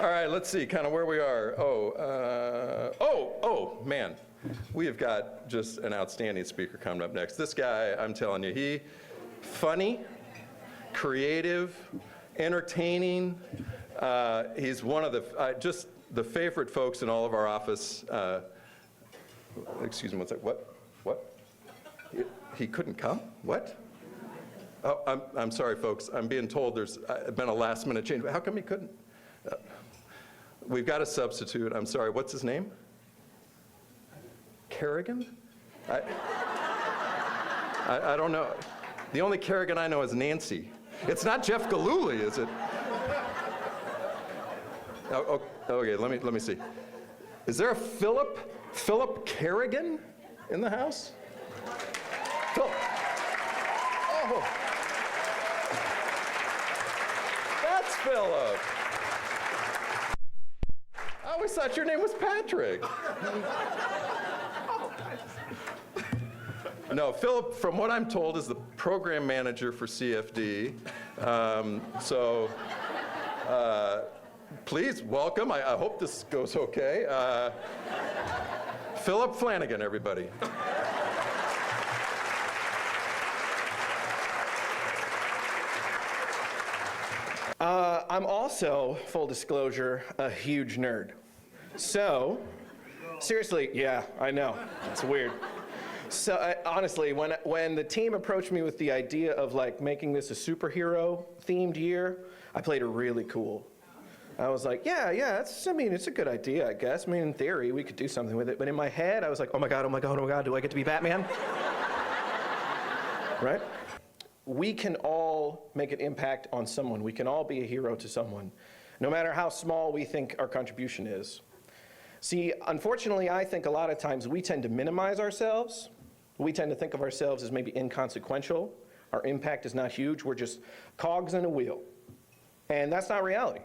All right, let's see kind of where we are. Man. We have got just an outstanding speaker coming up next. This guy, I'm telling you, funny, creative, entertaining. He's one of just the favorite folks in all of our office. Excuse me, what's that? What? He couldn't come? What? Oh, I'm sorry, folks. I'm being told there's been a last-minute change. How come he couldn't? We've got a substitute. I'm sorry. What's his name? Kerrigan? I don't know. The only Kerrigan I know is Nancy. It's not Jeff Gillooly, is it? Oh, okay, let me see. Is there a Philip Kerrigan in the house? Philip. Oh. That's Philip. I always thought your name was Patrick. No, Philip, from what I'm told, is the program manager for CFD. Please welcome. I hope this goes okay. Philip Flanagan, everybody. I'm also, full disclosure, a huge nerd. So, seriously, yeah, I know, it's weird. So honestly, when the team approached me with the idea of like making this a superhero themed year, I played it really cool. I was like, yeah, it's a good idea, I guess. I mean, in theory, we could do something with it. But in my head, I was like, oh my God, do I get to be Batman? Right? We can all make an impact on someone. We can all be a hero to someone, no matter how small we think our contribution is. See, unfortunately, I think a lot of times we tend to minimize ourselves. We tend to think of ourselves as maybe inconsequential. Our impact is not huge. We're just cogs in a wheel. And that's not reality.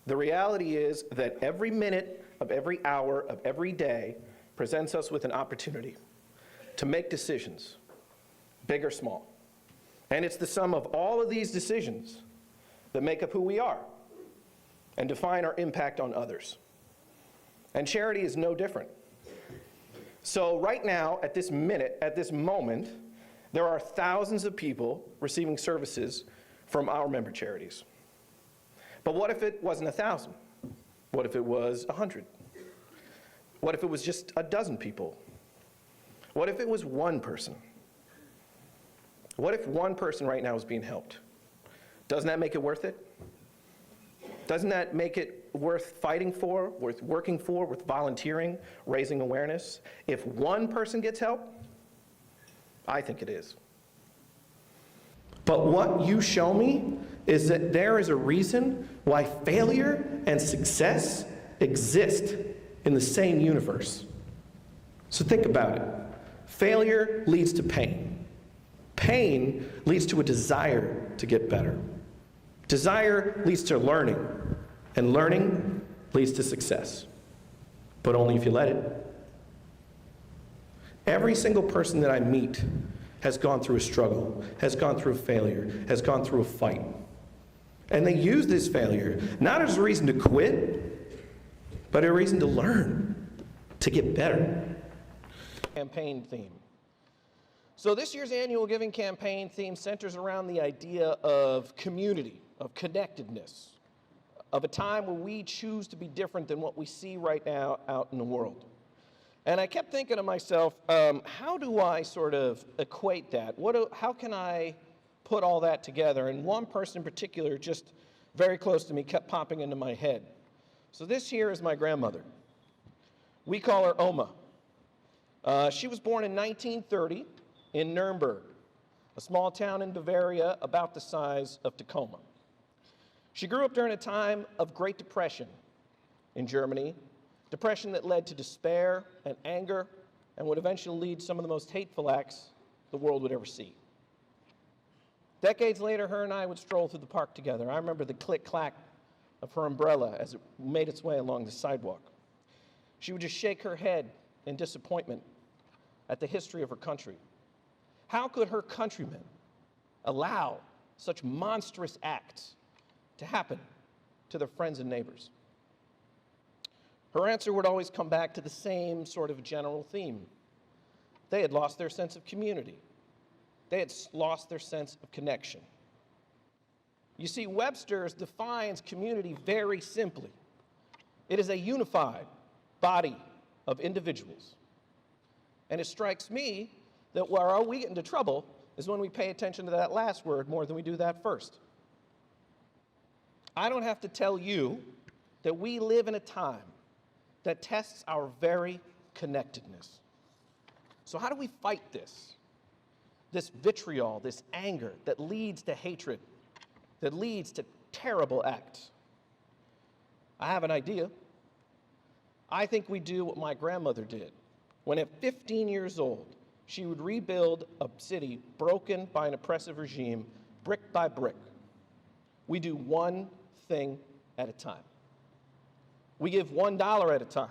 The reality is that every minute of every hour of every day presents us with an opportunity to make decisions, big or small. And it's the sum of all of these decisions that make up who we are and define our impact on others. And charity is no different. So right now, at this minute, at this moment, there are thousands of people receiving services from our member charities. But what if it wasn't 1,000? What if it was 100? What if it was just a dozen people? What if it was one person? What if one person right now is being helped? Doesn't that make it worth it? Doesn't that make it worth fighting for, worth working for, worth volunteering, raising awareness? If one person gets help, I think it is. But what you show me is that there is a reason why failure and success exist in the same universe. So think about it. Failure leads to pain. Pain leads to a desire to get better. Desire leads to learning, and learning leads to success, but only if you let it. Every single person that I meet has gone through a struggle, has gone through a failure, has gone through a fight. And they use this failure not as a reason to quit, but a reason to learn, to get better. Campaign theme. So this year's annual Giving Campaign theme centers around the idea of community, of connectedness, of a time where we choose to be different than what we see right now out in the world. And I kept thinking to myself, how do I sort of equate that? How can I put all that together? And one person in particular, just very close to me, kept popping into my head. So this here is my grandmother. We call her Oma. She was born in 1930 in Nuremberg, a small town in Bavaria about the size of Tacoma. She grew up during a time of Great Depression in Germany, depression that led to despair and anger and would eventually lead some of the most hateful acts the world would ever see. Decades later, her and I would stroll through the park together. I remember the click-clack of her umbrella as it made its way along the sidewalk. She would just shake her head in disappointment at the history of her country. How could her countrymen allow such monstrous acts to happen to their friends and neighbors? her answer would always come back to the same sort of general theme. They had lost their sense of community. They had lost their sense of connection. You see, Webster's defines community very simply. It is a unified body of individuals. And it strikes me that where we get into trouble is when we pay attention to that last word more than we do that first. I don't have to tell you that we live in a time that tests our very connectedness. So how do we fight this? This vitriol, this anger that leads to hatred, that leads to terrible acts? I have an idea. I think we do what my grandmother did. When at 15 years old, she would rebuild a city broken by an oppressive regime, brick by brick. We do one thing at a time. We give $1 at a time.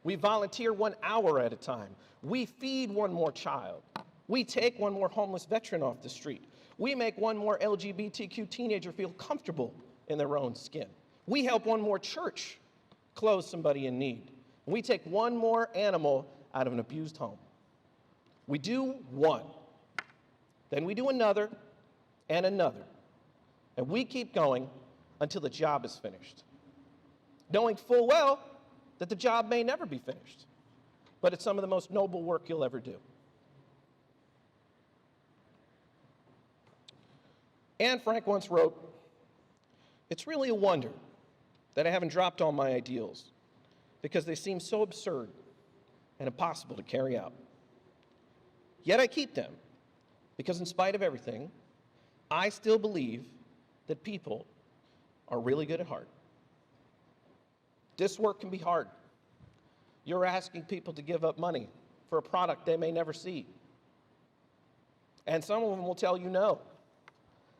We volunteer 1 hour at a time. We feed one more child. We take one more homeless veteran off the street. We make one more LGBTQ teenager feel comfortable in their own skin. We help one more church clothe somebody in need. We take one more animal out of an abused home. We do one. Then we do another and another. And we keep going until the job is finished, knowing full well that the job may never be finished, but it's some of the most noble work you'll ever do. Anne Frank once wrote, "It's really a wonder that I haven't dropped all my ideals because they seem so absurd and impossible to carry out. Yet I keep them because in spite of everything, I still believe that people are really good at heart." This work can be hard. You're asking people to give up money for a product they may never see. And some of them will tell you no.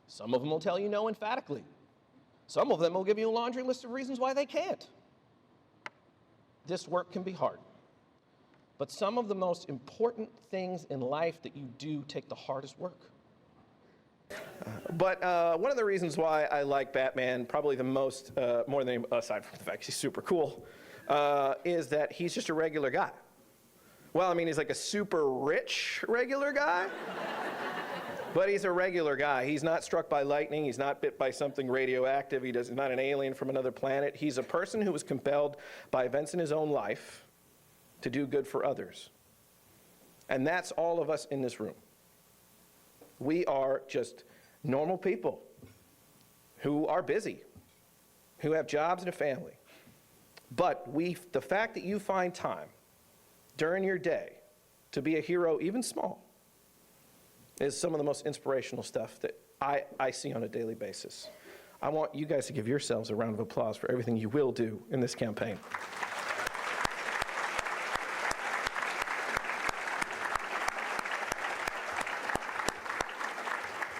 Some of them will tell you no emphatically. Some of them will give you a laundry list of reasons why they can't. This work can be hard. But some of the most important things in life that you do take the hardest work. But one of the reasons why I like Batman, probably the most, more than aside from the fact he's super cool, is that he's just a regular guy. Well, I mean, he's like a super rich regular guy, but he's a regular guy. He's not struck by lightning. He's not bit by something radioactive. He's not an alien from another planet. He's a person who was compelled by events in his own life to do good for others. And that's all of us in this room. We are just normal people who are busy, who have jobs and a family. But the fact that you find time during your day to be a hero, even small, is some of the most inspirational stuff that I see on a daily basis. I want you guys to give yourselves a round of applause for everything you will do in this campaign.